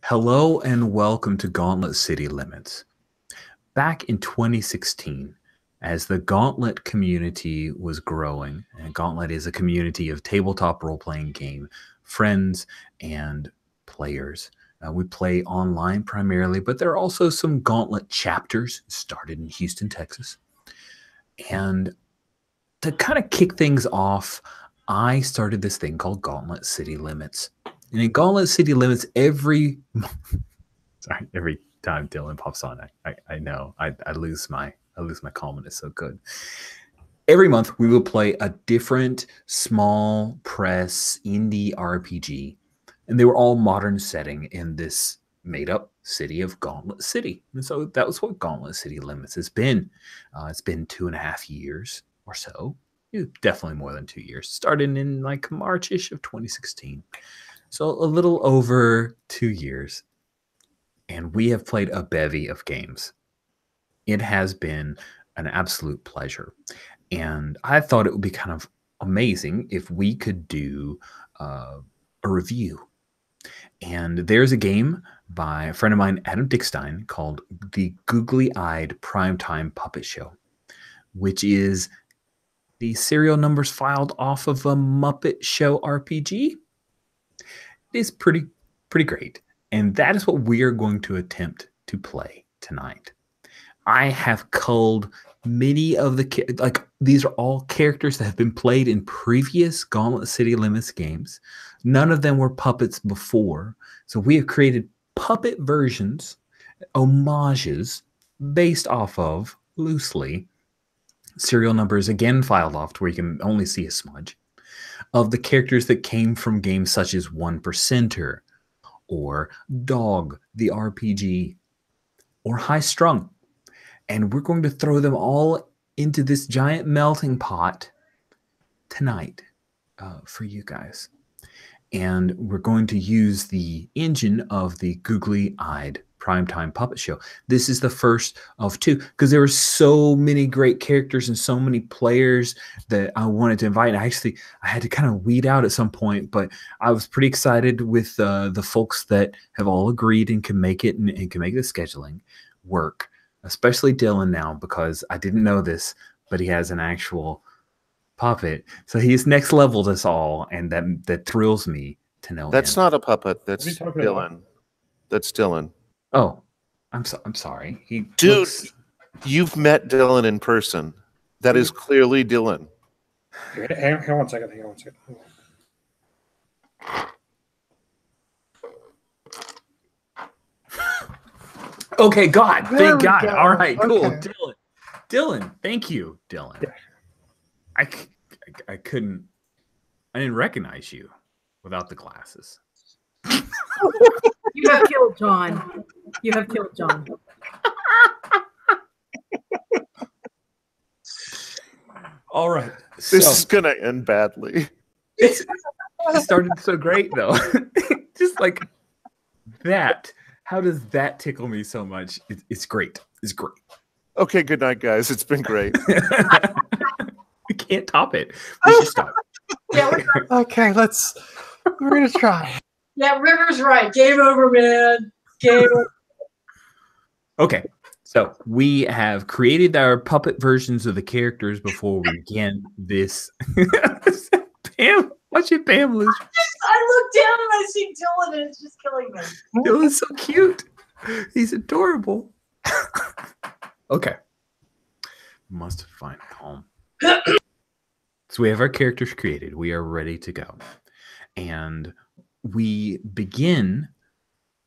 Hello and welcome to Gauntlet City Limits. Back in 2016, as the Gauntlet community was growing, and Gauntlet is a community of tabletop role-playing game friends and players. We play online primarily, but there are also some Gauntlet chapters started in Houston, Texas. And to kind of kick things off, I started this thing called Gauntlet City Limits. And in Gauntlet City Limits, every time Dylan pops on, I know I lose my calm. It's so good. Every month we will play a different small press indie RPG, and they were all modern setting in this made up city of Gauntlet City. And so that was what Gauntlet City Limits has been. It's been 2.5 years or so. Definitely more than 2 years. Started in like March-ish of 2016. So a little over 2 years. And we have played a bevy of games. It has been an absolute pleasure. And I thought it would be kind of amazing if we could do a review. And there's a game by a friend of mine, Adam Dickstein, called the Googly-Eyed Primetime Puppet Show, which is the serial numbers filed off of a Muppet Show RPG. It is pretty great. And that is what we are going to attempt to play tonight. I have culled many of the, these are all characters that have been played in previous Gauntlet City Limits games. None of them were puppets before. So we have created puppet versions, homages, based off of, loosely, serial numbers, again filed off to where you can only see a smudge, of the characters that came from games such as 1%er, or Dog, the RPG, or High Strung. And we're going to throw them all into this giant melting pot tonight for you guys. And we're going to use the engine of the Googly-Eyed Primetime Puppet Show. This is the first of two, because there were so many great characters and so many players that I wanted to invite. I had to kind of weed out at some point, but I was pretty excited with the folks that have all agreed and can make it and can make the scheduling work, especially Dylan now, because I didn't know this, but he has an actual puppet. So he's next leveled us all, and that thrills me to know That's him. not a puppet. That's Dylan. That's Dylan. Oh, I'm sorry. Dude, you've met Dylan in person. That is clearly Dylan. Hang on one second. Okay, God. Thank God. Go. All right, cool. Okay. Dylan, thank you, Dylan. Yeah. I didn't recognize you without the glasses. You have killed John. You have killed John. All right. This is going to end badly. It started so great, though. Just like that. How does that tickle me so much? It's great. It's great. Okay, good night, guys. It's been great. We can't top it. We should stop. Yeah, Okay, we're going to try. yeah, River's right. Game over, man. Game over. Okay, so we have created our puppet versions of the characters before we begin this. Pam, watch it, Pam lose. I look down and I see Dylan and it's just killing me. Dylan's so cute. He's adorable. Okay. Must find calm. So we have our characters created. We are ready to go. And we begin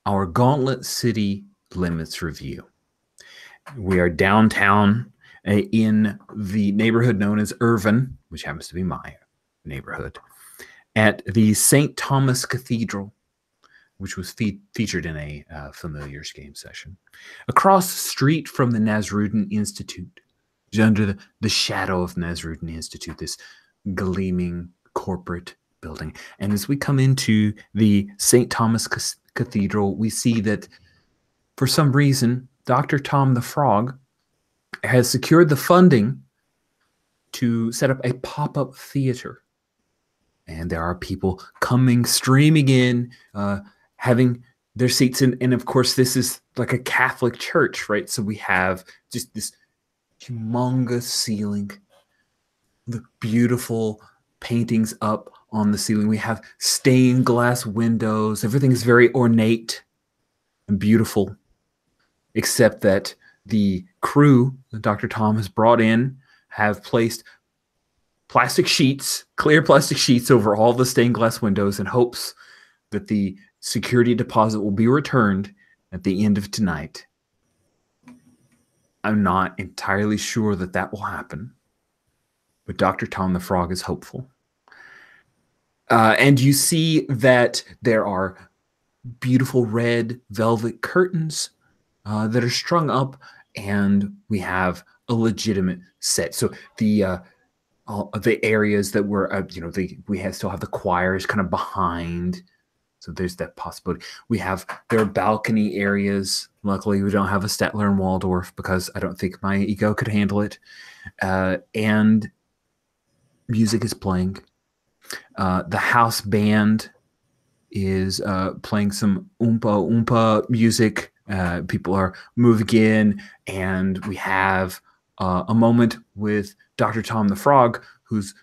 our Gauntlet City Limits review. We are downtown in the neighborhood known as Irvine, which happens to be my neighborhood, at the St. Thomas Cathedral, which was featured in a Familiars game session. Across the street from the Nasrudin Institute, under the shadow of Nasrudin Institute, this gleaming corporate building. And as we come into the St. Thomas Cathedral, we see that for some reason, Dr. Tom the Frog has secured the funding to set up a pop-up theater. And there are people coming, streaming in, having their seats. And of course, this is like a Catholic church, right? So we have just this humongous ceiling, the beautiful paintings up on the ceiling. We have stained glass windows. Everything is very ornate and beautiful, except that the crew that Dr. Tom has brought in have placed plastic sheets, clear plastic sheets over all the stained glass windows in hopes that the security deposit will be returned at the end of tonight. I'm not entirely sure that that will happen, but Dr. Tom the Frog is hopeful. And you see that there are beautiful red velvet curtains that are strung up, and we have a legitimate set. So the areas that were, still have the choirs kind of behind. So there's that possibility. There are balcony areas. Luckily, we don't have a Statler and Waldorf because I don't think my ego could handle it. And music is playing. The house band is playing some oompa oompa music. People are moving in, and we have a moment with Dr. Tom the Frog, who's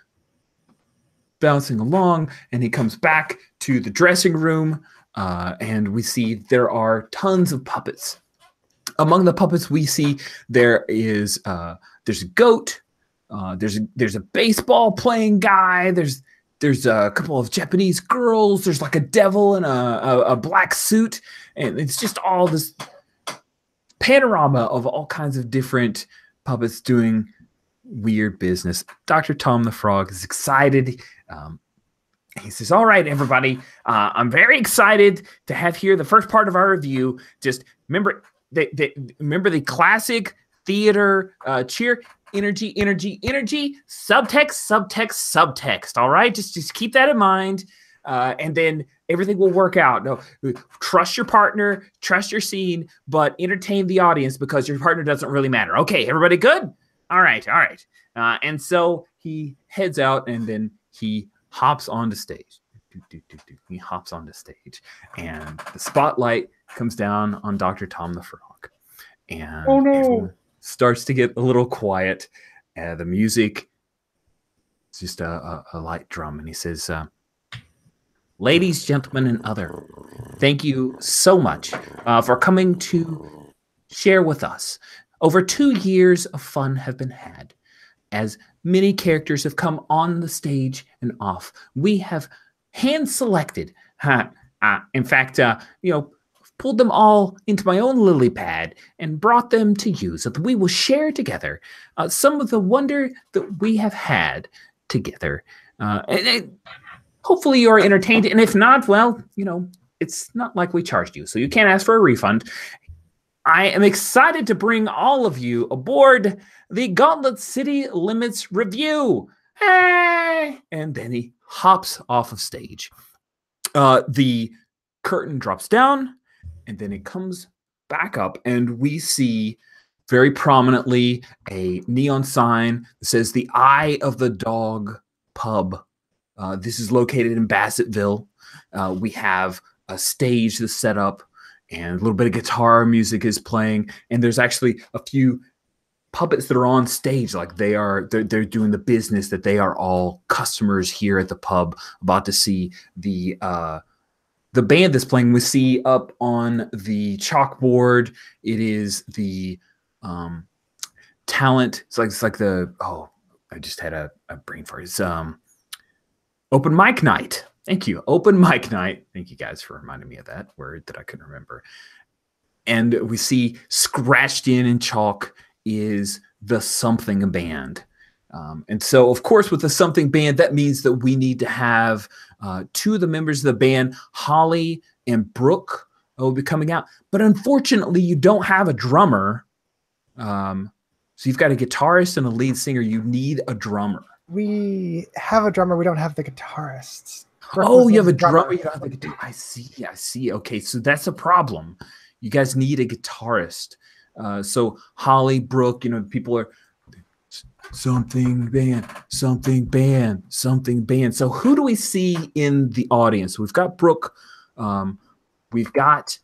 bouncing along, and he comes back to the dressing room, and we see there are tons of puppets. Among the puppets we see there's a goat, there's a baseball playing guy, there's a couple of Japanese girls, there's like a devil in a black suit, and it's just all this panorama of all kinds of different puppets doing weird business. Dr. Tom the Frog is excited. He says, all right, everybody, I'm very excited to have here the first part of our review. Just remember the classic theater cheer. Energy, energy, energy, subtext. All right, just keep that in mind, and then everything will work out. No, trust your partner, trust your scene, but entertain the audience because your partner doesn't really matter. Okay, everybody good? All right. And so he heads out, and then he hops onto stage. He hops onto stage, and the spotlight comes down on Dr. Tom the Frog, and oh no. everyone starts to get a little quiet. The music is just a light drum, and he says, ladies, gentlemen, and other, thank you so much for coming to share with us. Over 2 years of fun have been had, as many characters have come on the stage and off. We have hand-selected, in fact, pulled them all into my own lily pad and brought them to you so that we will share together some of the wonder that we have had together. And hopefully you are entertained. And if not, well, it's not like we charged you, so you can't ask for a refund. I am excited to bring all of you aboard the Gauntlet City Limits review. Hey! And then he hops off of stage. The curtain drops down, and then it comes back up, and we see very prominently a neon sign that says the Eye of the Dog Pub. This is located in Bassettville. We have a stage that's set up, and a little bit of guitar music is playing, and there's actually a few puppets that are on stage, like they're doing the business that they are all customers here at the pub, about to see the band that's playing. We see up on the chalkboard, it is the talent. It's like the I just had a brain fart. It's open mic night. Thank you. Open mic night. Thank you guys for reminding me of that word that I couldn't remember. And we see scratched in chalk is the Something Band. And so, of course, with the Something Band, that means that we need to have two of the members of the band, Holly and Brooke, will be coming out. But unfortunately, you don't have a drummer. So you've got a guitarist and a lead singer. You need a drummer. We have a drummer. We don't have the guitarist. Oh, you have a drummer. You don't have the guitar. I see. Okay, so that's a problem. You guys need a guitarist. So Holly, Brooke, people are something band. So who do we see in the audience? We've got Brooke. We've got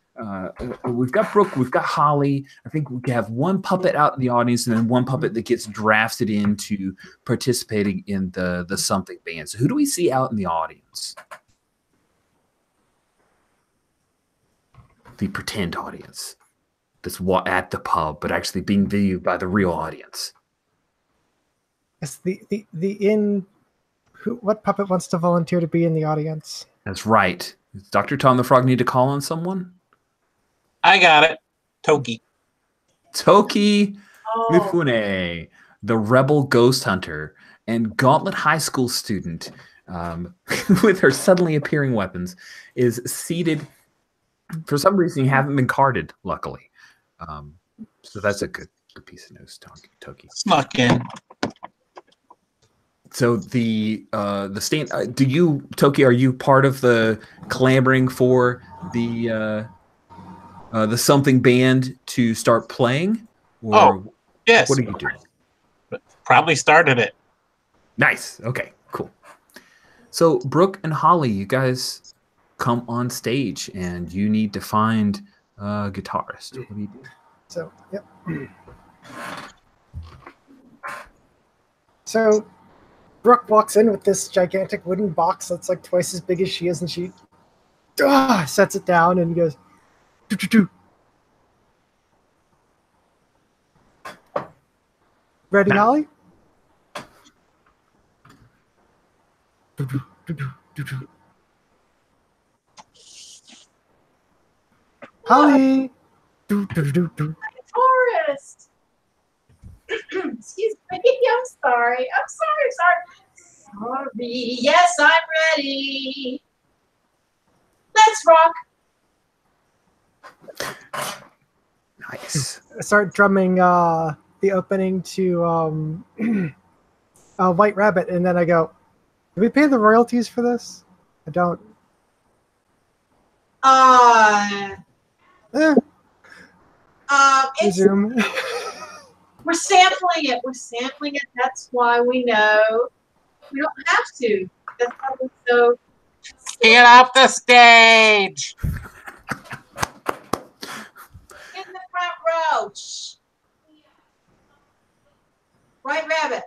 we've got Brooke, we've got Holly. I think we have one puppet out in the audience, and then one puppet that gets drafted into participating in the something band. So who do we see out in the audience? The pretend audience that's at the pub, but actually being viewed by the real audience. It's what puppet wants to volunteer to be in the audience? That's right. Does Dr. Tom the Frog need to call on someone? I got it. Toki. Toki Oh, Mifune, the rebel ghost hunter and Gauntlet High School student with her suddenly appearing weapons, is seated. For some reason, you haven't been carded, luckily. So that's a good piece of news, Toki. Snuck in. So the stand. Do you, Toki? Are you part of the clamoring for the something band to start playing? Or Yes. what are you doing? Probably started it. Nice. Okay. Cool. So Brooke and Holly, you guys come on stage, and you need to find a guitarist. What do you do? So, yep. So, Brooke walks in with this gigantic wooden box that's like twice as big as she is, and she sets it down and goes, "Doo-doo-doo." Ready, Holly? Doo-doo-doo-doo-doo. Holly. Doo-doo-doo-doo. Forrest. Excuse me. I'm sorry. Sorry. Yes, I'm ready. Let's rock. Nice. I start drumming the opening to White Rabbit, and then I go, "Do we pay the royalties for this?" I don't. It's, Resume. we're sampling it. That's why we know we don't have to. That's why we're so. Get off the stage. In the front row. Shh. White Rabbit.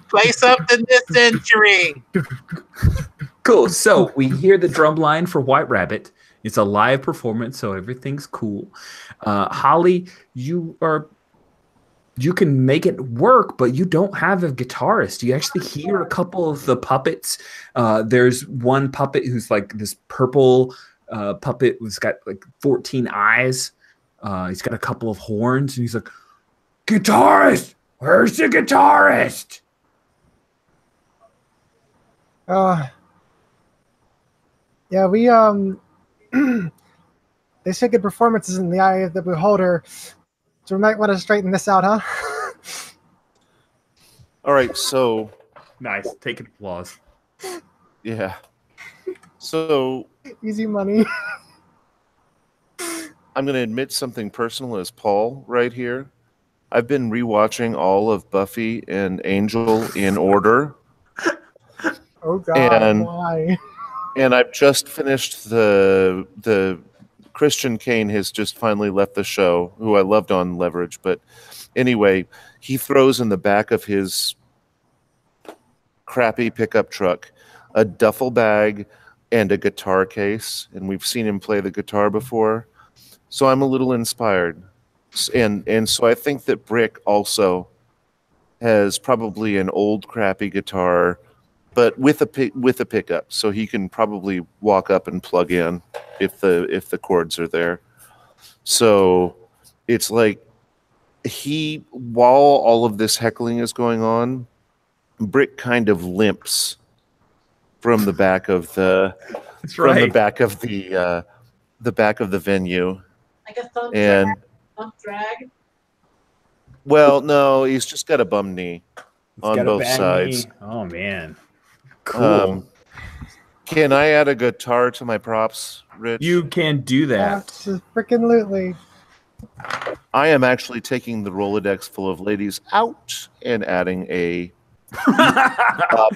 Play something this century. Cool. So we hear the drum line for White Rabbit. It's a live performance, so everything's cool. Holly, you can make it work, but you don't have a guitarist. You actually hear a couple of the puppets. There's one puppet who's like this purple puppet who's got like 14 eyes. He's got a couple of horns, and he's like, "Guitarist, where's the guitarist?" Yeah, we they say good performance is in the eye of the beholder, so we might want to straighten this out, huh? All right, so Nice. Taking applause. yeah. So Easy money. I'm going to admit something personal as Paul right here. I've been rewatching all of Buffy and Angel in order. Oh God, And- why? And I've just finished the Christian Kane has just finally left the show, who I loved on Leverage. But anyway, he throws in the back of his crappy pickup truck a duffel bag and a guitar case. And we've seen him play the guitar before. So I'm a little inspired. And so I think that Brick also has probably an old crappy guitar, but with a pickup, so he can probably walk up and plug in if the chords are there. So it's like while all of this heckling is going on, Brick kind of limps from the back of the That's from the right. back of the back of the venue. Like a thumb And drag. well, no, he's just got a bum knee on Got a both bad sides. knee. Oh man. Cool. Can I add a guitar to my props, Rich? You can do that. Freaking lootly. I am actually taking the Rolodex full of ladies out and adding a. How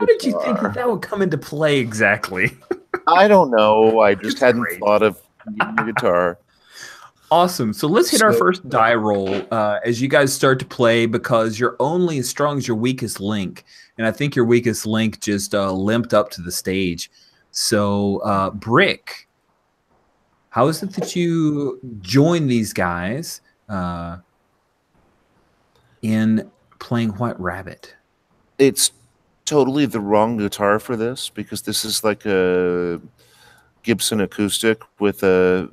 did you think that would come into play exactly? I don't know. I just It's hadn't great. thought of getting the guitar. Awesome. So let's hit our So- first die roll as you guys start to play, because you're only as strong as your weakest link. And I think your weakest link just limped up to the stage. So, Brick, how is it that you join these guys in playing White Rabbit? It's totally the wrong guitar for this, because this is like a Gibson acoustic with an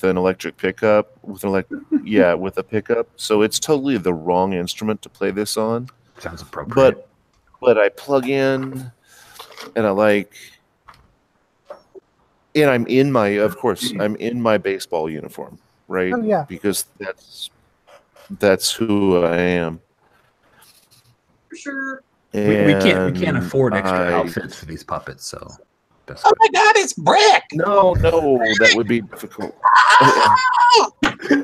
electric pickup, with a pickup. So it's totally the wrong instrument to play this on. Sounds appropriate. But I plug in, and I'm in my baseball uniform, right? Oh, yeah. Because that's who I am. For sure. We can't And afford extra outfits for these puppets, so that's Oh good. my God, it's Brick! No, that would be difficult.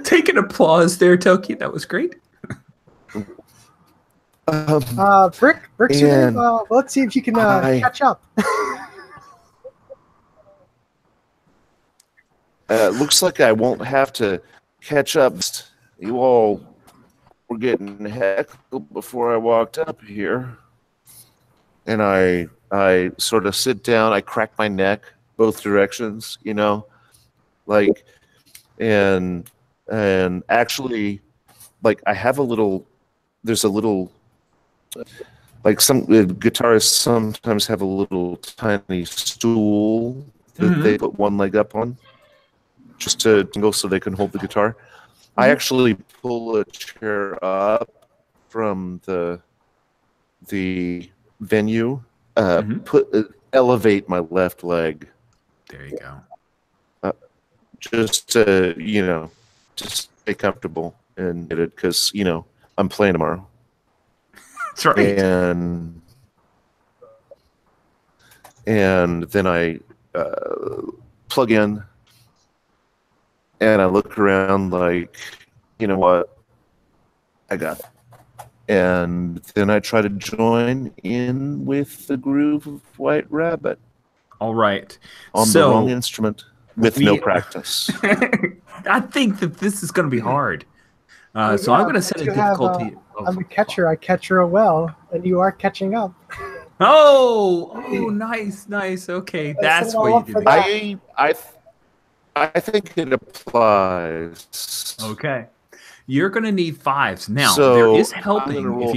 Take an applause there, Toki. That was great. Brick's And let's see if you can catch up. Looks like I won't have to catch up. You all were getting heckled before I walked up here. And I sort of sit down, I crack my neck both directions, and actually, like, I have there's a little, like, some guitarists sometimes have a little tiny stool that they put one leg up on just to go so they can hold the guitar. I actually pull a chair up from the venue, elevate my left leg. There you go. Just to, just stay comfortable and get it, because, I'm playing tomorrow. That's right. And then I plug in, and I look around like, you know what? I got it. And then I try to join in with the groove of White Rabbit All right. on the wrong instrument with no practice. I think that this is going to be hard. So I'm going to set a You difficulty. I'm a catcher. I catch real well, and you are catching up. Oh, nice. Okay, that's what you up did. for that. I think it applies. Okay. You're going to need fives. Now, So, there is I'm helping. gonna roll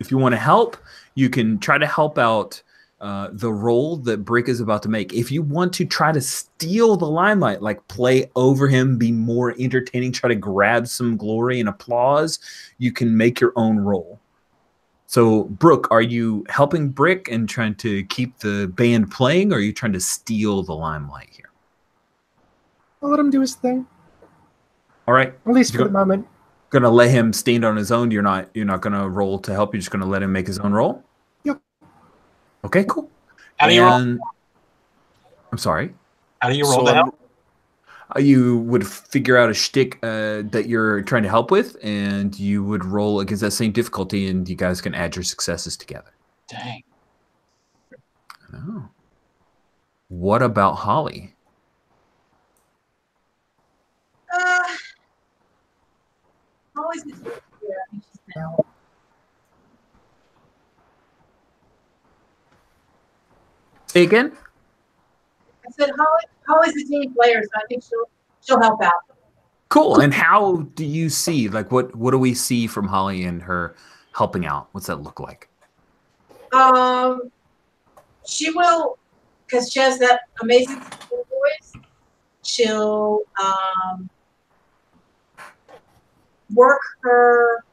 If you want to help, you can try to help out the role that Brick is about to make. If you want to try to steal the limelight, like play over him, be more entertaining, try to grab some glory and applause, you can make your own role. So, Brooke, are you helping Brick and trying to keep the band playing, or are you trying to steal the limelight here? I'll let him do his thing, All right. at least for the moment. Gonna let him stand on his own. You're not gonna roll to help. You're just gonna let him make his own roll. Yep. Okay, cool. How do you roll? I'm sorry. How do you roll to help? You would figure out a shtick that you're trying to help with, and you would roll against that same difficulty, and you guys can add your successes together. Dang. Oh. What about Holly? Always is here. I think she's now. Say again? I said Holly's a team player, so I think she'll help out. Cool. And how do you see, like, what do we see from Holly and her helping out? What's that look like? She will, because she has that amazing voice. She'll work her.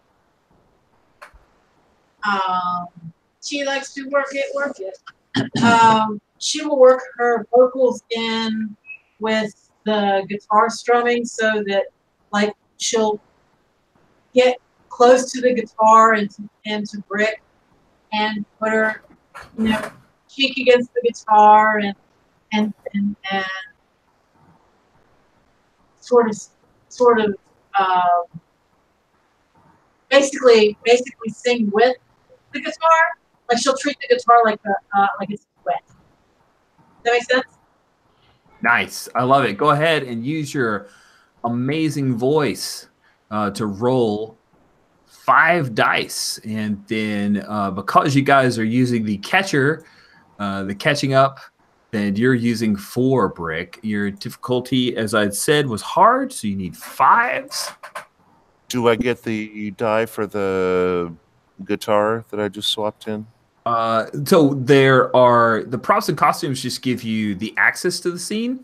She likes to work it. She will work her vocals in with the guitar strumming, so that, like, she'll get close to the guitar and to Brick, and put her, cheek against the guitar and sort of basically sing with the guitar. Like, she'll treat the guitar like it's wet. Does that make sense? Nice. I love it. Go ahead and use your amazing voice to roll 5 dice. And then because you guys are using the catcher, the catching up, then you're using 4, Brick. Your difficulty, as I said, was hard, so you need 5s. Do I get the die for the guitar that I just swapped in? So there are the props and costumes just give you the access to the scene.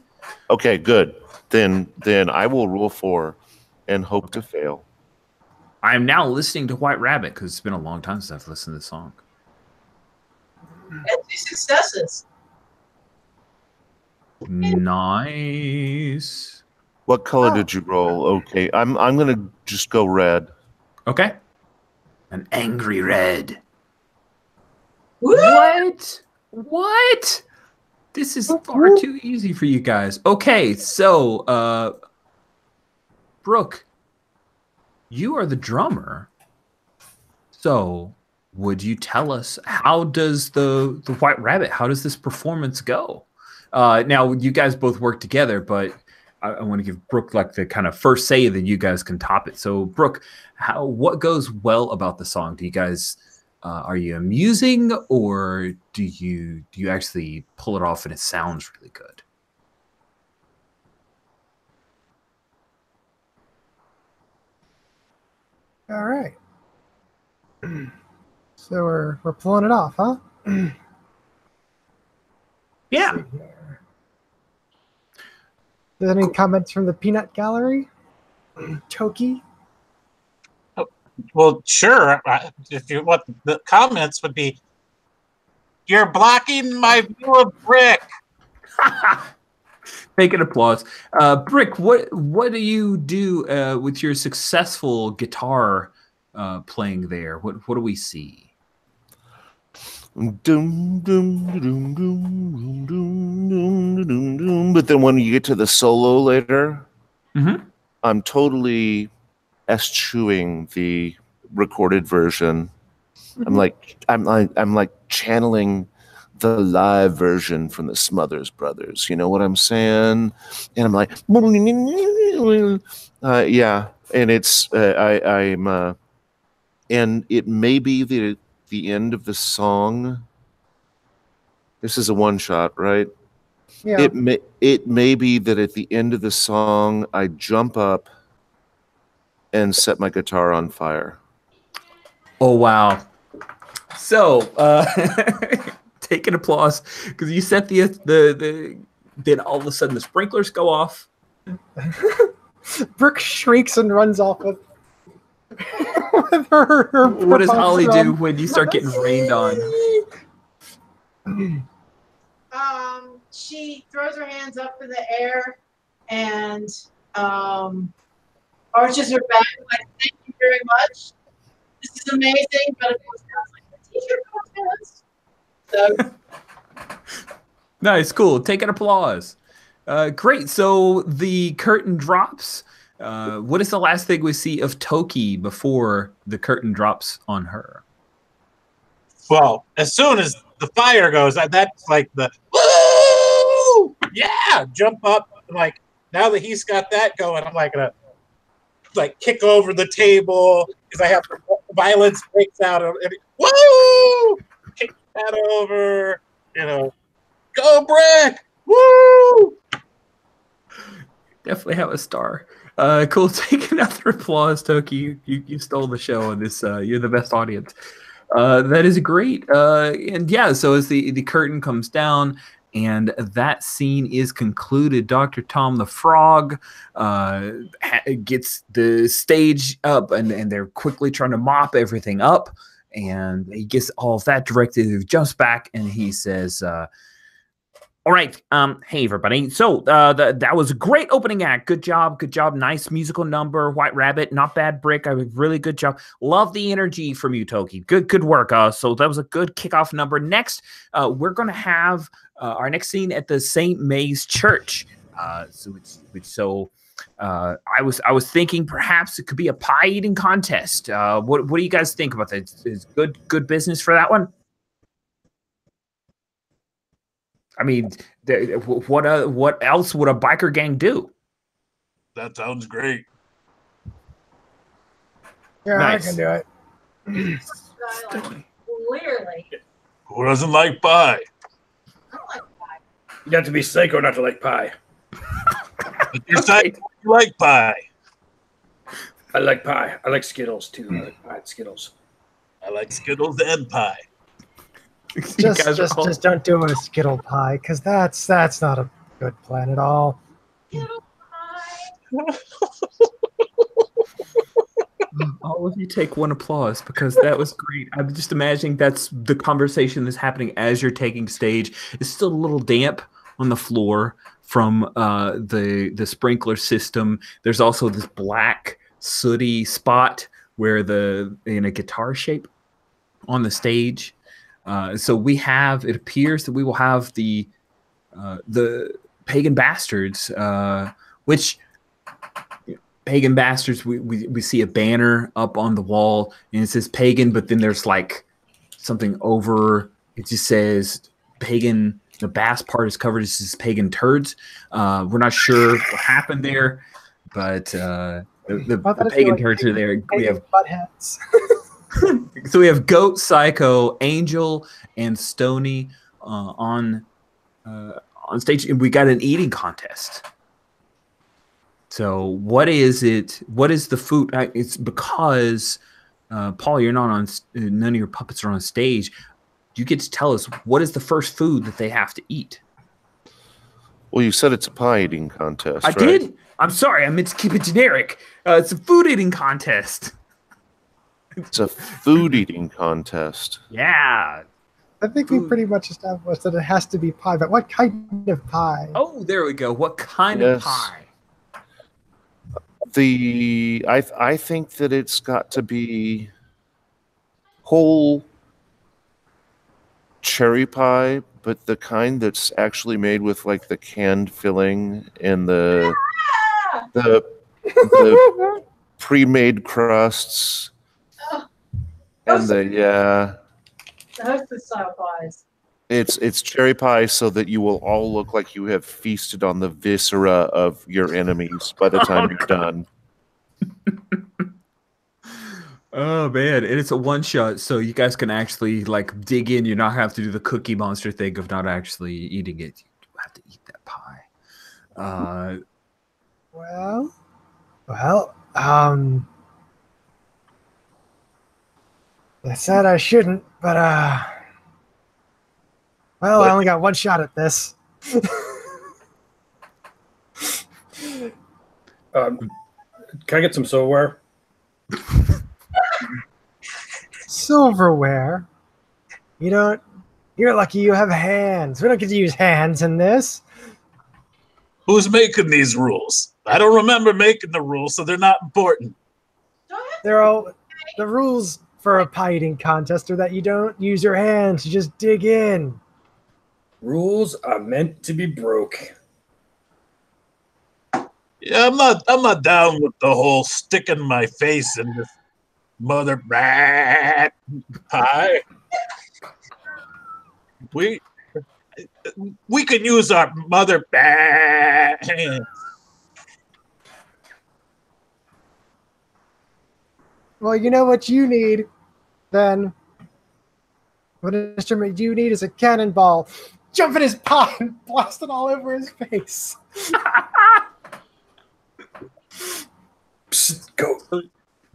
Okay, good. Then I will roll 4 and hope to fail. I am now listening to White Rabbit because it's been a long time since I've listened to the song. And 2 successes. Nice. What color did you roll? Okay, I'm gonna just go red. Okay. An angry red. Woo! What? This is far too easy for you guys. Okay, so Brooke, you are the drummer. So would you tell us how does the White Rabbit, how does this performance go? Now you guys both work together, but I want to give Brooke like the kind of first say, then you guys can top it. So Brooke, what goes well about the song? Do you guys are you amusing, or do you actually pull it off and it sounds really good? All right. So we're pulling it off, huh? Yeah. There's any comments from the peanut gallery? Toki? Well, sure. If you want, the comments would be, "You're blocking my view of Brick." Take an applause. Brick, what do you do with your successful guitar playing there? What do we see? But then when you get to the solo later, I'm totally eschewing the recorded version. I'm like channeling the live version from the Smothers Brothers. You know what I'm saying? And I'm like, yeah. And it's I'm and it may be the end of the song. This is a one shot, right? Yeah. It may be that at the end of the song I jump up and set my guitar on fire. Oh wow. So take an applause because you set the then all of a sudden the sprinklers go off. Brooke shrieks and runs off with her what does Ollie drum. do when you start getting rained on? She throws her hands up in the air and arches her back like, "Thank you very much. This is amazing." But of course, sounds like the teacher contest. So Nice, cool. Take an applause. Great. So the curtain drops. What is the last thing we see of Toki before the curtain drops on her? Well, as soon as the fire goes, that's like the woo! Yeah, jump up. Like now that he's got that going, I'm like gonna like kick over the table because I have violence breaks out. And woo! Kick that over. You know, go Brick! Woo! Definitely have a star. Cool. Take another applause, Toki. You stole the show on this. You're the best audience. That is great. And yeah, so as the curtain comes down and that scene is concluded, Dr. Tom the Frog gets the stage up and they're quickly trying to mop everything up. And he gets all of that directed. He jumps back and he says, all right. Hey, everybody. So that was a great opening act. Good job. Good job. Nice musical number. White Rabbit. Not bad, Brick. Really good job. Love the energy from you, Toki. Good work. So that was a good kickoff number. Next, we're going to have our next scene at the St. May's Church. I was thinking perhaps it could be a pie eating contest. What do you guys think about that? Is good business for that one? I mean, what else would a biker gang do? That sounds great. Yeah, Nice. I can do it. Clearly. Who doesn't like pie? I don't like pie. You have to be psycho not to like pie. But you're saying you like pie. I like pie. I like Skittles too. I like pie and Skittles. I like Skittles and pie. Just don't do a Skittle pie, because that's not a good plan at all. Skittle pie. All of you take one applause because that was great. I'm just imagining that's the conversation that's happening as you're taking stage. It's still a little damp on the floor from the sprinkler system. There's also this black sooty spot where in a guitar shape on the stage. So it appears that we will have the Pagan Bastards, which Pagan Bastards, we see a banner up on the wall and it says Pagan, but then there's like something over, it just says Pagan, the bass part is covered, it says Pagan Turds. We're not sure what happened there, but the Pagan Turds are there. We have buttheads. So we have Goat, Psycho, Angel, and Stony on stage. We got an eating contest. So what is it? What is the food? It's because Paul, you're not on. None of your puppets are on stage. You get to tell us what is the first food that they have to eat. Well, you said it's a pie eating contest. I right? did. I'm sorry. I meant to keep it generic. It's a food eating contest. It's a food eating contest. Yeah. I think we pretty much established that it has to be pie, but what kind of pie? Oh, there we go. What kind of pie? I think that it's got to be whole cherry pie, but the kind that's actually made with like the canned filling and the pre-made crusts. And the hostess style pies. It's cherry pie so that you will all look like you have feasted on the viscera of your enemies by the time you're done. Oh man, and it's a one shot, so you guys can actually like dig in. You not have to do the Cookie Monster thing of not actually eating it. You have to eat that pie. I said I shouldn't, but well, I only got one shot at this. Can I get some silverware? Silverware? You're lucky you have hands. We don't get to use hands in this. Who's making these rules? I don't remember making the rules, so they're not important. The rules for a pie eating contest are that you don't use your hands, you just dig in. Rules are meant to be broke. Yeah, I'm not down with the whole sticking my face in this mother rat pie. We can use our mother hands. Well, you know what you need, then. What instrument you need is a cannonball. Jump in his pie and blast it all over his face. Psst, go.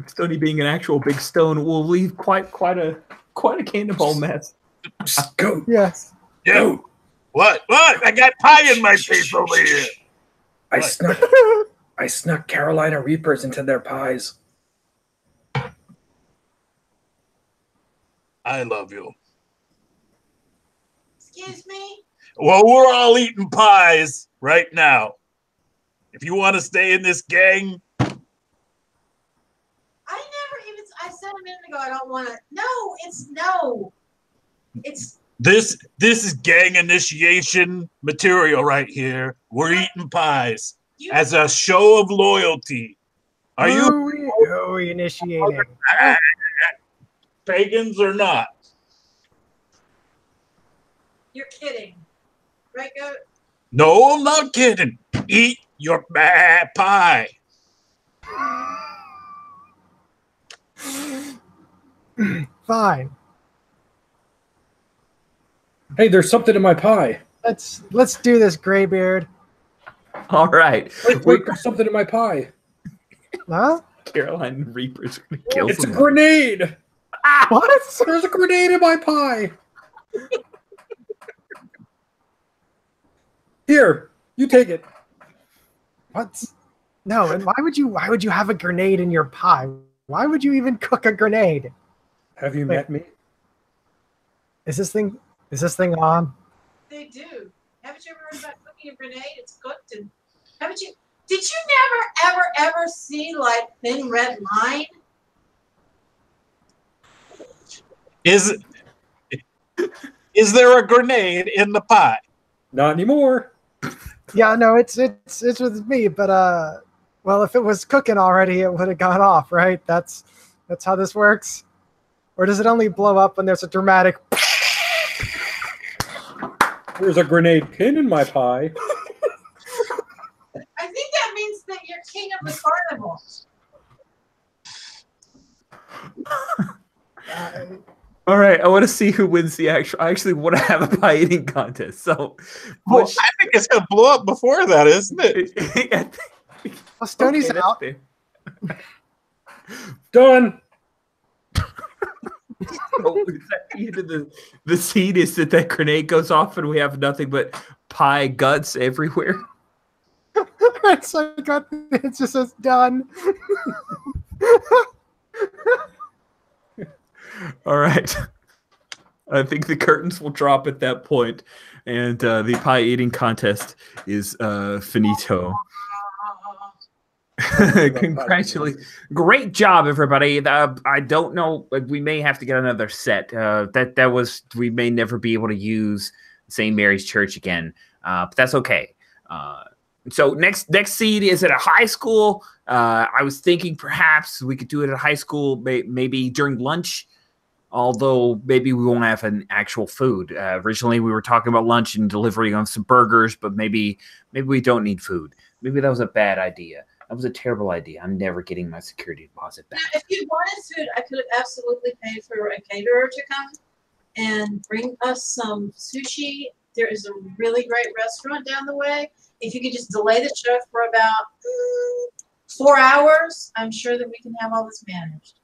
Stony being an actual big stone will leave quite a cannonball mess. Psst, go. Yes. Yo, what? I got pie in my face over here. I snuck Carolina Reapers into their pies. I love you. Excuse me? Well, we're all eating pies right now. If you want to stay in this gang. I said a minute ago I don't want to. No. This is gang initiation material right here. We're eating pies as a show of loyalty. Are Who are we initiating? Pagans or not? You're kidding. Right, Goat? No, I'm not kidding. Eat your pie. Fine. Hey, there's something in my pie. Let's do this, Graybeard. All right. Wait, there's something in my pie. Huh? Carolina Reaper's going to kill It's a someone. grenade. What? There's a grenade in my pie. Here, you take it. What? No, and why would you have a grenade in your pie? Why would you even cook a grenade? Have you met me? Is this thing on? They do. Haven't you ever heard about cooking a grenade? It's cooked and haven't you? Did you never, ever see like Thin Red Line? Is there a grenade in the pie? Not anymore. Yeah, no, it's with me, but well, if it was cooking already, it would have gone off, right? That's how this works. Or does it only blow up when there's a dramatic? There's a grenade pin in my pie. I think that means that you're king of the carnival. All right, I want to see who wins the actual. I actually want to have a pie eating contest. So, Well, I think it's going to blow up before that, isn't it? Well, Stoney's Okay, out. Done. So is that the end of the scene is that grenade goes off and we have nothing but pie guts everywhere. It's like it just says done. All right. I think the curtains will drop at that point, and the pie eating contest is finito. Congratulations. Great job, everybody. I don't know. We may have to get another set. We may never be able to use St. Mary's Church again, but that's okay. So next scene is at a high school. I was thinking perhaps we could do it at a high school, maybe during lunch. Although maybe we won't have an actual food. Originally, we were talking about lunch and delivery on some burgers, but maybe we don't need food. Maybe that was a bad idea. That was a terrible idea. I'm never getting my security deposit back. Now, if you wanted food, I could have absolutely paid for a caterer to come and bring us some sushi. There is a really great restaurant down the way. If you could just delay the show for about 4 hours, I'm sure that we can have all this managed.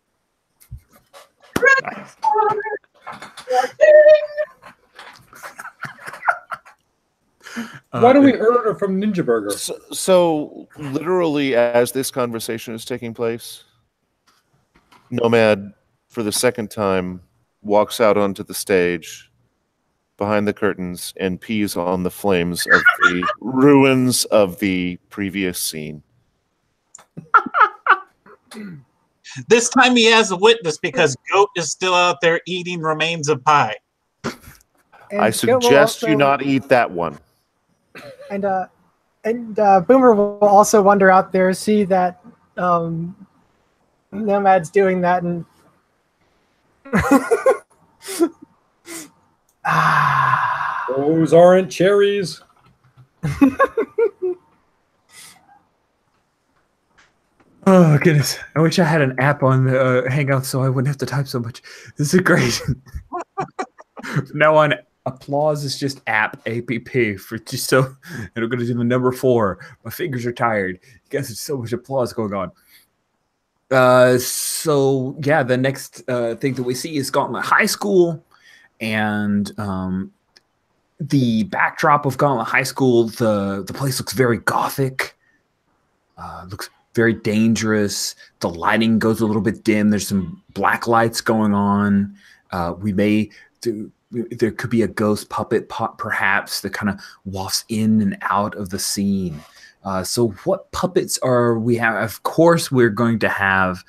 Why don't we order from Ninja Burger? So literally, as this conversation is taking place, Nomad, for the second time, walks out onto the stage behind the curtains and pees on the flames of the ruins of the previous scene. This time he has a witness because Goat is still out there eating remains of pie. And I Goat will suggest you also- not eat that one. And Boomer will also wander out there, see that Nomad's doing that, and Those aren't cherries. Oh, goodness. I wish I had an app on the Hangout so I wouldn't have to type so much. This is great. Now on applause is just app for just so, and I'm going to do the number 4. My fingers are tired. You guys have so much applause going on. So yeah, the next thing that we see is Gauntlet High School, and the backdrop of Gauntlet High School, the place looks very gothic. Looks very dangerous. The lighting goes a little bit dim. There's some black lights going on. There could be a ghost puppet perhaps that kind of wafts in and out of the scene. So what puppets are we have? Of course, we're going to have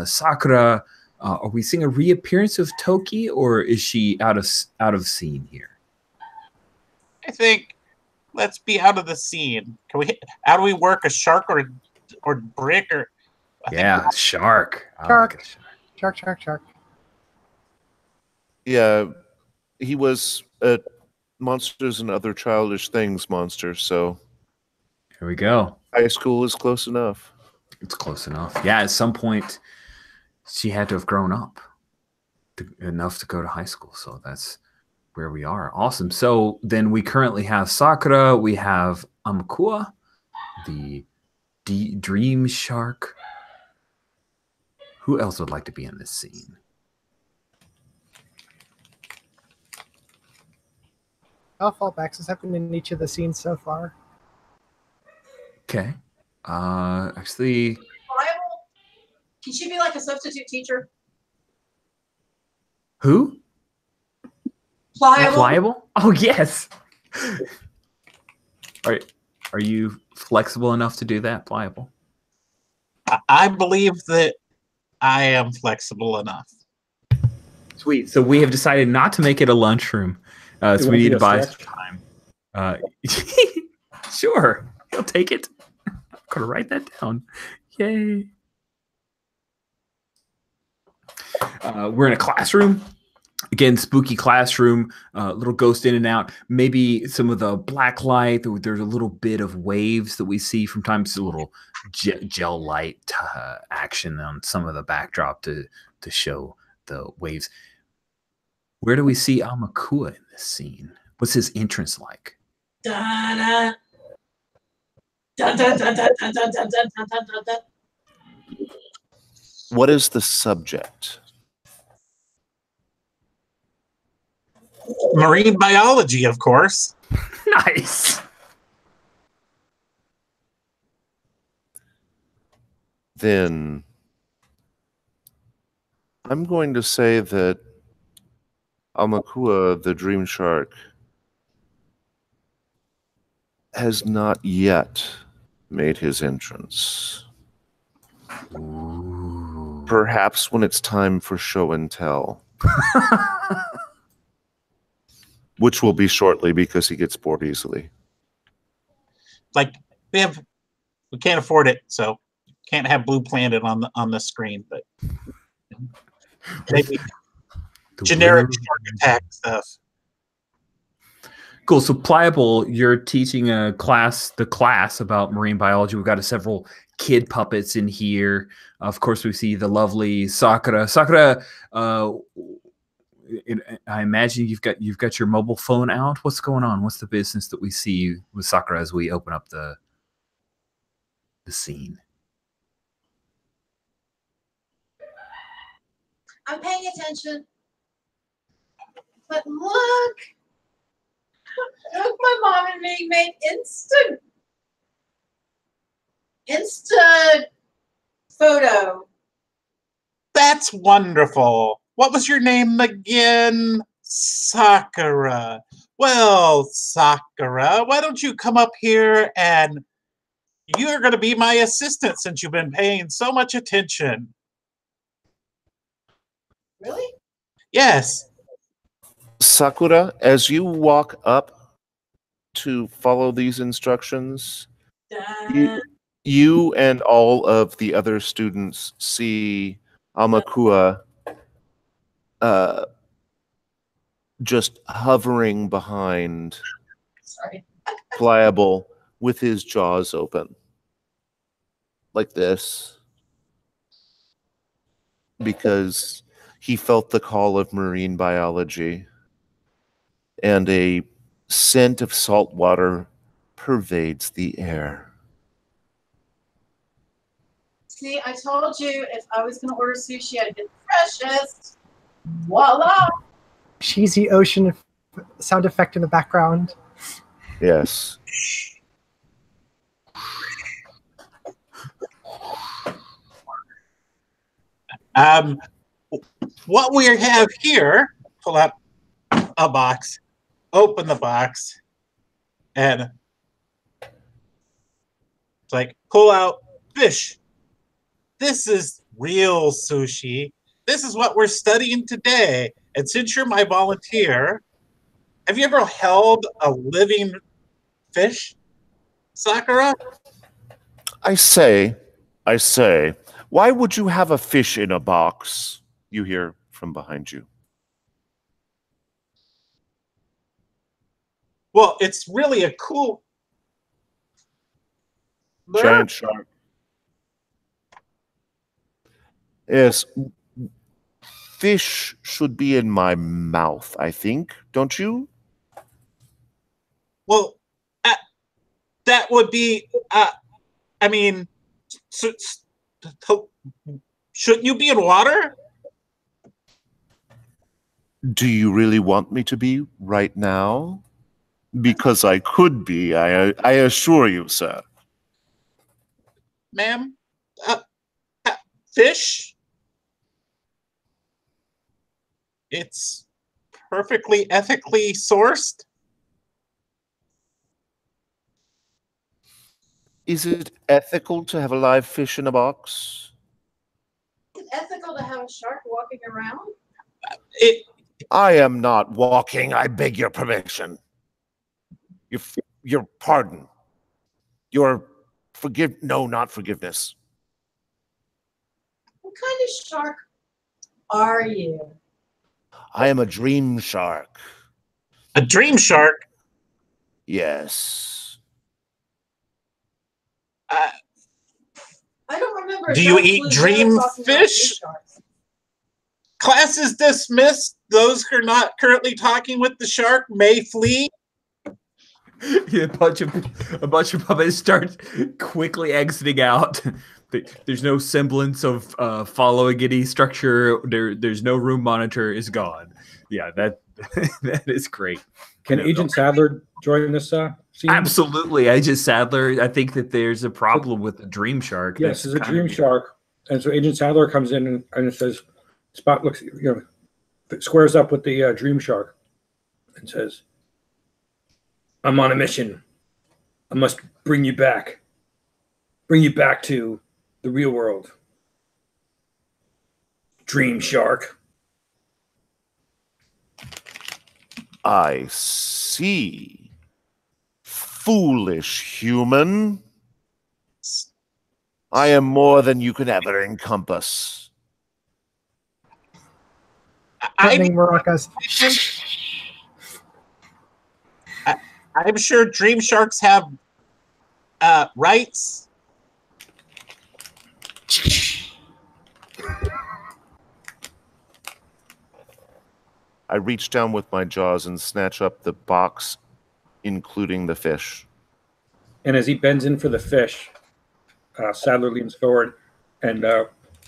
Sakura. Are we seeing a reappearance of Toki, or is she out of scene here? I think let's be out of the scene. How do we work a shark or brick or? Yeah, shark. Shark. Yeah, he was monsters and other childish things, monster. So Here we go. high school is close enough. It's close enough. Yeah, at some point, she had to have grown up enough to go to high school. So that's where we are. Awesome. So then we currently have Sakura. We have Amakua, the Dream Shark. Who else would like to be in this scene? I'll fall back since I've been in each of the scenes so far. Okay. Actually, Pliable? Can she be like a substitute teacher? who? Pliable? Pliable? Oh, yes. Are you flexible enough to do that, Pliable? I believe that I am flexible enough. Sweet. So we have decided not to make it a lunchroom. So we won't need be to a buy stretch? some time. Sure. He'll take it. I'm going to write that down. Yay. We're in a classroom. Again, spooky classroom, little ghost in and out. Maybe some of the black light. There's a little bit of waves that we see from time to time. A little gel light action on some of the backdrop to show the waves. Where do we see Amakua in this scene? What's his entrance like? Da-da. Da-da-da-da-da-da-da-da-da-da. What is the subject? Marine biology, of course. Nice. Then I'm going to say that Amakua, the dream shark, has not yet made his entrance. Ooh. Perhaps when it's time for show and tell, which will be shortly because he gets bored easily. Like we can't afford it, so can't have Blue Planet on the screen, but maybe generic shark attack stuff. Cool. So Pliable, you're teaching the class about marine biology. We've got several kid puppets in here. Of course, we see the lovely Sakura. Sakura, I imagine you've got your mobile phone out. What's going on? What's the business that we see with Sakura as we open up the scene? I'm paying attention. But look, my mom and me made Insta photo. That's wonderful. What was your name again? Sakura. Well, Sakura, why don't you come up here and you're going to be my assistant since you've been paying so much attention. Really? Yes. Sakura, as you walk up to follow these instructions, you and all of the other students see Amakua just hovering behind Pliable with his jaws open like this because he felt the call of marine biology and a scent of salt water pervades the air. See, I told you if I was going to order sushi, I'd get the freshest. Voila! Cheesy ocean sound effect in the background. Yes. What we have here, pull out a box, open the box, and it's like, pull out fish. This is real sushi. This is what we're studying today. And since you're my volunteer, have you ever held a living fish, Sakura? I say, why would you have a fish in a box? You hear from behind you. Well, it's really a cool Giant shark. Yes. Fish should be in my mouth, I think. Don't you? Well, that would be. I mean, shouldn't you be in water? Do you really want me to be right now? Because I could be, I assure you, sir. Ma'am? Fish? It's perfectly ethically sourced? Is it ethical to have a live fish in a box? Is it ethical to have a shark walking around? I am not walking. I beg your permission. Your pardon. Your no, not forgiveness. What kind of shark are you? I am a dream shark. A dream shark? Yes. I don't remember. Do you eat dream fish? Class is dismissed. Those who are not currently talking with the shark may flee. Yeah, a bunch of puppets start quickly exiting out. There's no semblance of following any structure. There's no room monitor. Is gone. Yeah, that is great. Can Agent Sadler join this scene? Absolutely, Agent Sadler. I think that there's a problem with the dream shark. Yes, there's a dream shark, and so Agent Sadler comes in and it says, Spot looks, squares up with the dream shark, and says, "I'm on a mission. I must bring you back to the real world. Dream shark." I see. Foolish human. I am more than you could ever encompass. Threatening maracas. I'm sure dream sharks have rights. I reach down with my jaws and snatch up the box, including the fish. And as he bends in for the fish, Sadler leans forward and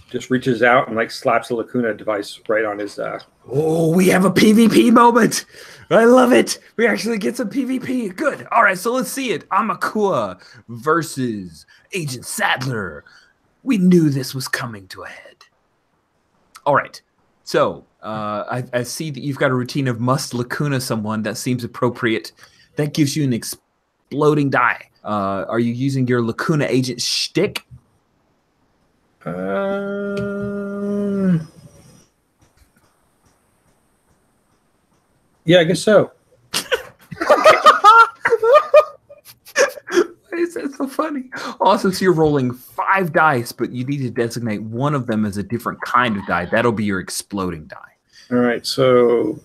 just reaches out and slaps the Lacuna device right on his. Oh, we have a PvP moment. I love it. We actually get some PvP. Good. All right, so let's see it. Amakua versus Agent Sadler. We knew this was coming to a head. All right. So I see that you've got a routine of must Lacuna someone. That seems appropriate. That gives you an exploding die. Are you using your Lacuna agent shtick? Yeah, I guess so. Why is that so funny? Also, so you're rolling 5 dice, but you need to designate one of them as a different kind of die. That'll be your exploding die. All right, so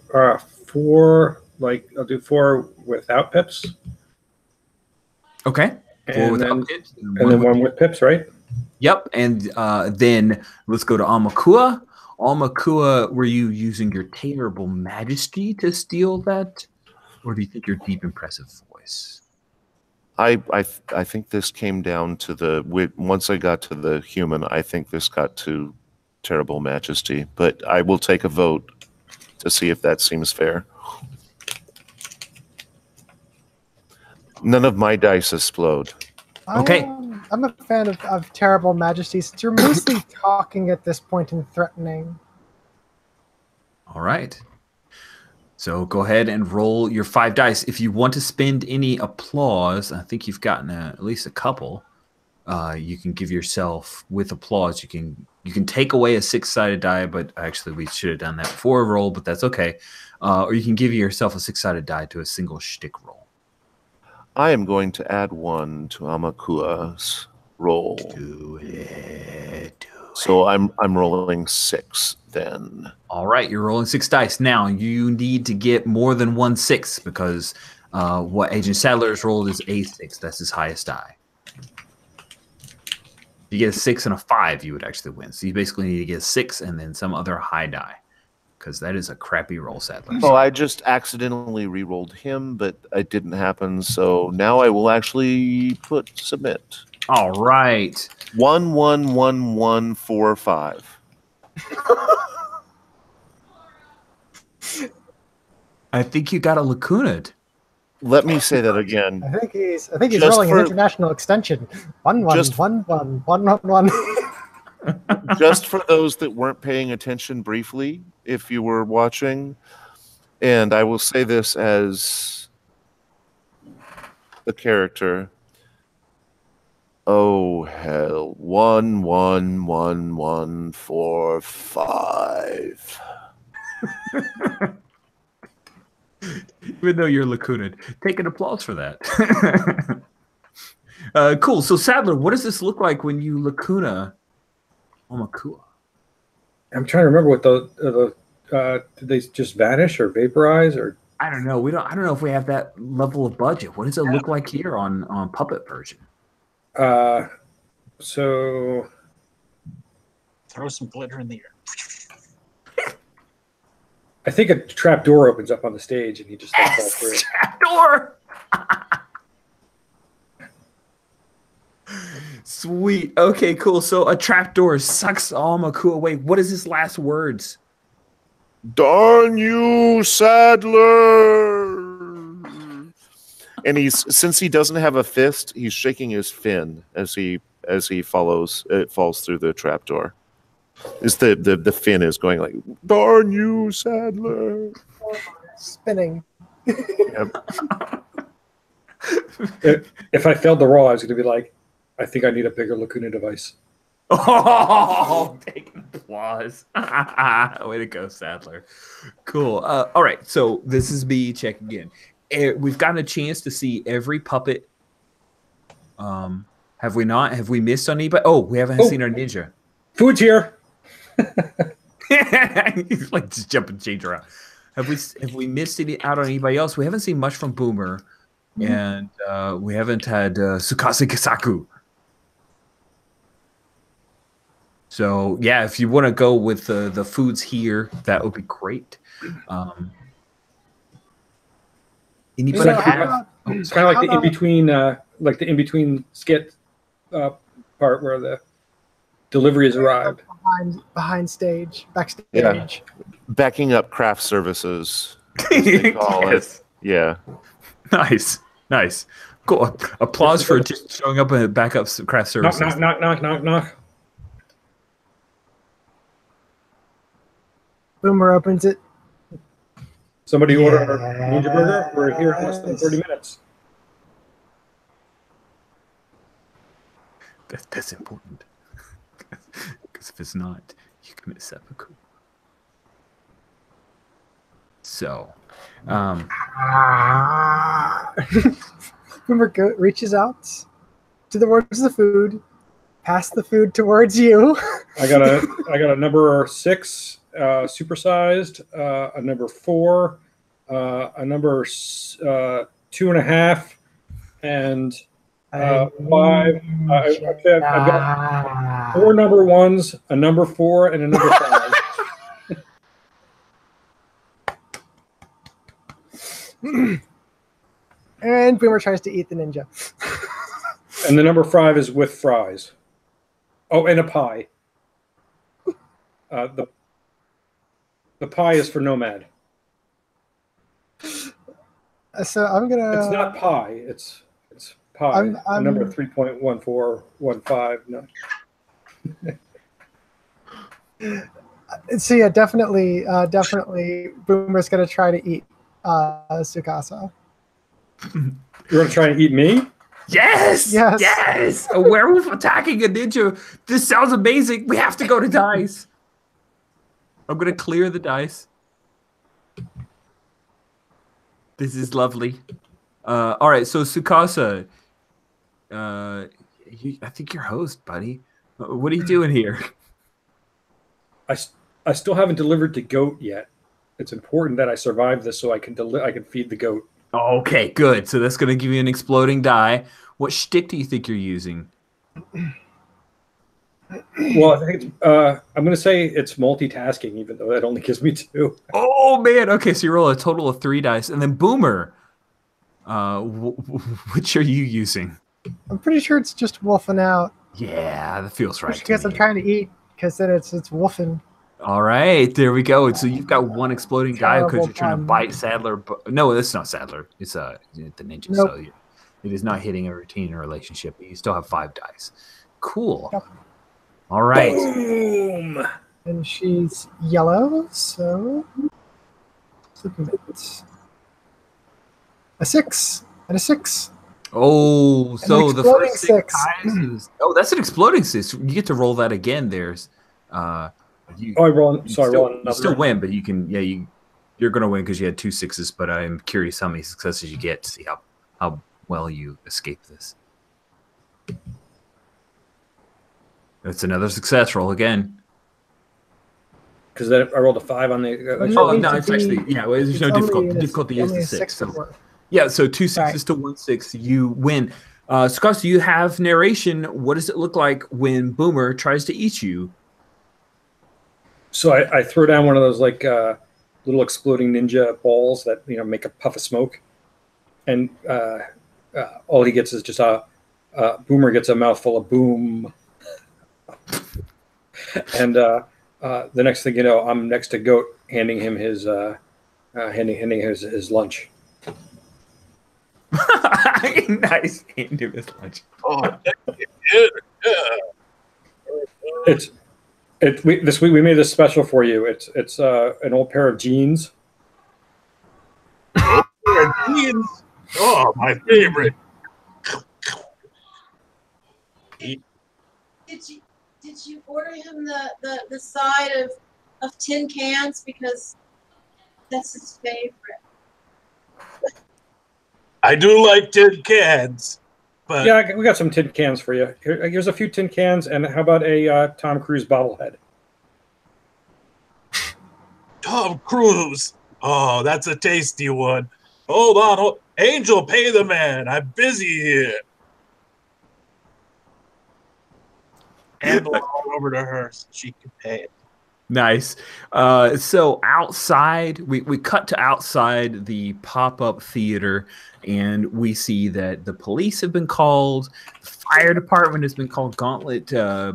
4. I'll do 4 without pips. Okay. 4 without pips, and then 1 with pips, right? Yep. And then let's go to Amakua. Amakua, were you using your terrible majesty to steal that? Or do you think your deep, impressive voice? I think this came down to once I got to the human, I think this got to terrible majesty. But I will take a vote to see if that seems fair. None of my dice explode. Okay. I'm a fan of terrible majesty since you're mostly talking at this point and threatening. All right. So go ahead and roll your 5 dice. If you want to spend any applause, I think you've gotten at least a couple. You can give yourself with applause. You can take away a 6-sided die, but actually we should have done that before a roll, but that's okay. Or you can give yourself a 6-sided die to a single shtick roll. I am going to add 1 to Amakua's roll. Do it. So I'm rolling 6 then. All right, you're rolling 6 dice. Now you need to get more than 1 6 because What Agent Sadler has rolled is a 6. That's his highest die. If you get a 6 and a 5, you would actually win. So you basically need to get a 6 and then some other high die, because that is a crappy roll, Sadler. Oh, I just accidentally re-rolled him, but it didn't happen. So now I will actually put submit. All right. 111145. I think you got a lacuna. Let me say that again. I think he's Just rolling an for- international extension. 111111. Just for those that weren't paying attention briefly, if you were watching, and I will say this as the character. Oh hell! 111145. Even though you're lacuna, take an applause for that. Cool. So Sadler, what does this look like when you lacuna Omakua? I'm trying to remember what did they just vanish or vaporize or? I don't know. I don't know if we have that level of budget. What does it look like here on Puppet version? So Throw some glitter in the air. I think a trap door opens up on the stage and he just like falls through. Trap door. Sweet. Okay, cool. So a trap door sucks Omakua away. What is his last words? Darn you, Sadler! And since he doesn't have a fist, he's shaking his fin as he falls through the trapdoor. The fin is going like, darn you, Sadler. Spinning. Yep. If I failed the roll, I was going to be like, I think I need a bigger lacuna device. Oh, take applause. Way to go, Sadler. Cool. All right, so this is me checking in. We've gotten a chance to see every puppet. Have we not? Have we missed on anybody? Oh, we haven't seen our ninja. Food's here. He's like just jumping change around. Have we missed out on anybody else? We haven't seen much from Boomer, and we haven't had Tsukasa Kisaku. So yeah, if you want to go with the foods here, that would be great. Anybody have? It's kind of like the in between skit part where the delivery has arrived. Backstage. Yeah. Backing up craft services. They call it. Yeah. Nice. Cool. Applause for just showing up and back up craft services. Knock. Boomer opens it. Somebody order a Ninja Burger. We're here in less than 30 minutes. That's important. Because if it's not, you commit seppuku. So, Boomer reaches out to the words of the food, pass the food towards you. I got a number 6, supersized, a number 4, a number 2.5, and 5. I've got 4 number 1s, a number 4, and a number 5. And Boomer tries to eat the ninja. And the number 5 is with fries. Oh, and a pie. The pie is for Nomad. So I'm gonna. It's not pie. It's pie. I'm number 3.1415. No. So yeah, definitely, Boomer's gonna try to eat Tsukasa. You're gonna try and eat me? Yes. A werewolf attacking a ninja. This sounds amazing. We have to go to dice. I'm gonna clear the dice. This is lovely. All right, so Tsukasa, I think you're host, buddy. What are you doing here? I still haven't delivered to Goat yet. It's important that I survive this so I can feed the goat. Okay, good. So that's going to give you an exploding die. What shtick do you think you're using? Well, I think I'm going to say it's multitasking, even though that only gives me 2. Oh man. Okay, so you roll a total of 3 dice, and then Boomer. Which are you using? I'm pretty sure it's just wolfing out. Yeah, that feels right. Because I'm trying to eat, because then it's wolfing. All right, there we go. So you've got 1 exploding die because you're trying to bite Sadler. No, that's not Sadler. It's the ninja. Nope. So it is not hitting a routine relationship. You still have 5 dice. Cool. Yep. All right. Boom. And she's yellow, so a 6 and a 6. Oh, so the first 6 6. ties is that's an exploding 6. You get to roll that again. There's I roll. So I roll another. You still win, but you can. Yeah, you're gonna win because you had 2 6s. But I'm curious how many successes you get to see how well you escape this. That's another success. Roll again. Because I rolled a 5 on the. No, it's actually there's no difficulty. The difficulty is the 6. So. Yeah, so 2 6s to 1 6. You win. Scott, do you have narration? What does it look like when Boomer tries to eat you? So I throw down one of those like little exploding ninja balls that make a puff of smoke, and all he gets is just Boomer gets a mouthful of boom, and the next thing you know, I'm next to Goat, handing him his handing his lunch. Nice, hand him his lunch. Oh, This week we made this special for you. It's an old pair of jeans. Jeans. Oh, my favorite. Did you order him the side of tin cans because that's his favorite? I do like tin cans, but Yeah, we got some tin cans for you. Here's a few tin cans, and how about a Tom Cruise bobblehead? Tom Cruise. Oh, that's a tasty one. Hold on. Angel, pay the man. I'm busy here. And all over to her so she can pay it. Nice. So outside, we cut to outside the pop-up theater, and we see that the police have been called, the fire department has been called, Gauntlet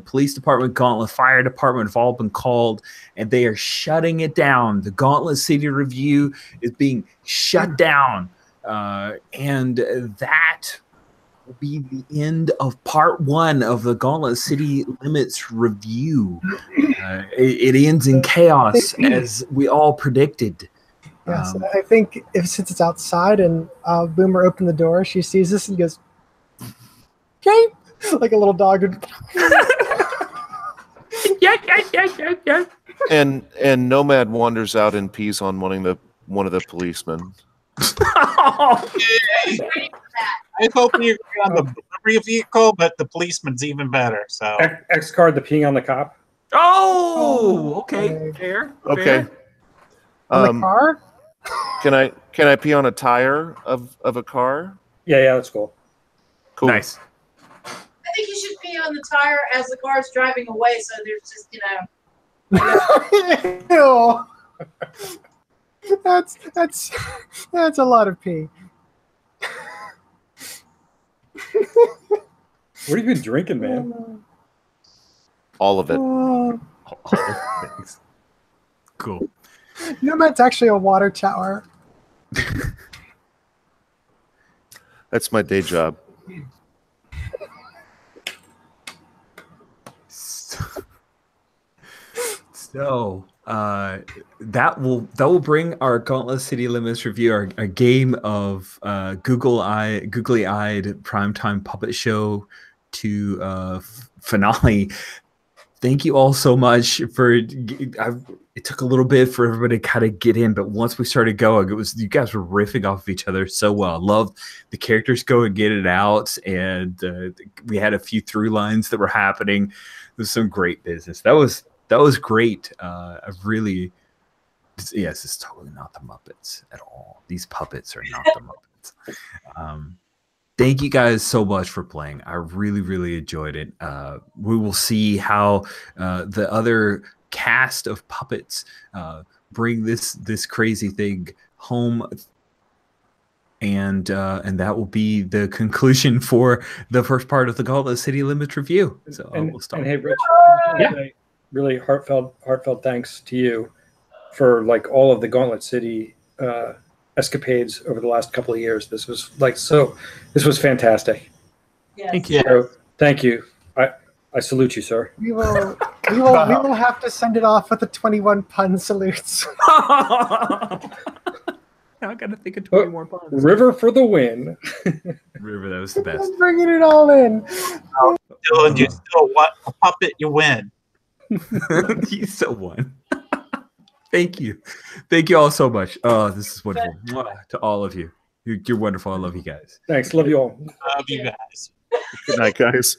Police Department, Gauntlet Fire Department have all been called, and they are shutting it down. The Gauntlet City Revue is being shut down, and that will be the end of part 1 of the Gauntlet City Limits review. It ends in chaos, as we all predicted. Yes, I think since it's outside and Boomer opened the door, she sees this and goes, "Okay," like a little dog. Yeah. And Nomad wanders out and pees on one of the policemen. I hope you're on the delivery vehicle, but the policeman's even better. So X card the peeing on the cop. Oh, okay. Fair. Okay. On the car? Can I pee on a tire of a car? Yeah, that's cool. Cool. Nice. I think you should pee on the tire as the car's driving away, so there's just Ew. That's a lot of pee. What have you been drinking, man? All of it. Thanks. Cool. That's actually a water tower. That's my day job. So that will bring our Gauntlet City Limits review, our game of Googly-Eyed Primetime Puppet Show to finale. Thank you all so much for. It took a little bit for everybody to kind of get in, but once we started going, you guys were riffing off of each other so well. I loved the characters go and get it out, and we had a few through lines that were happening. It was some great business. That was great. I really Yes, it's totally not the Muppets at all. These puppets are not the Muppets. Thank you guys so much for playing. I really, really enjoyed it. We will see how the other cast of puppets bring this crazy thing home, and that will be the conclusion for the first part of the Gauntlet City Limits review. So we'll start. And hey, Rich, really heartfelt thanks to you for like all of the Gauntlet City escapades over the last couple of years. This was this was fantastic. Yes. Thank you. So, thank you. I salute you, sir. We will have to send it off with the 21 pun salutes. Now I gotta think of 20 more puns. River for the win. River, that was the best. Just bringing it all in. Dylan, you still want a puppet, you win. You still won. Thank you. Thank you all so much. Oh, this is wonderful. Mwah, to all of you. You're wonderful. I love you guys. Thanks. Love you all. Love you guys. Good night, guys.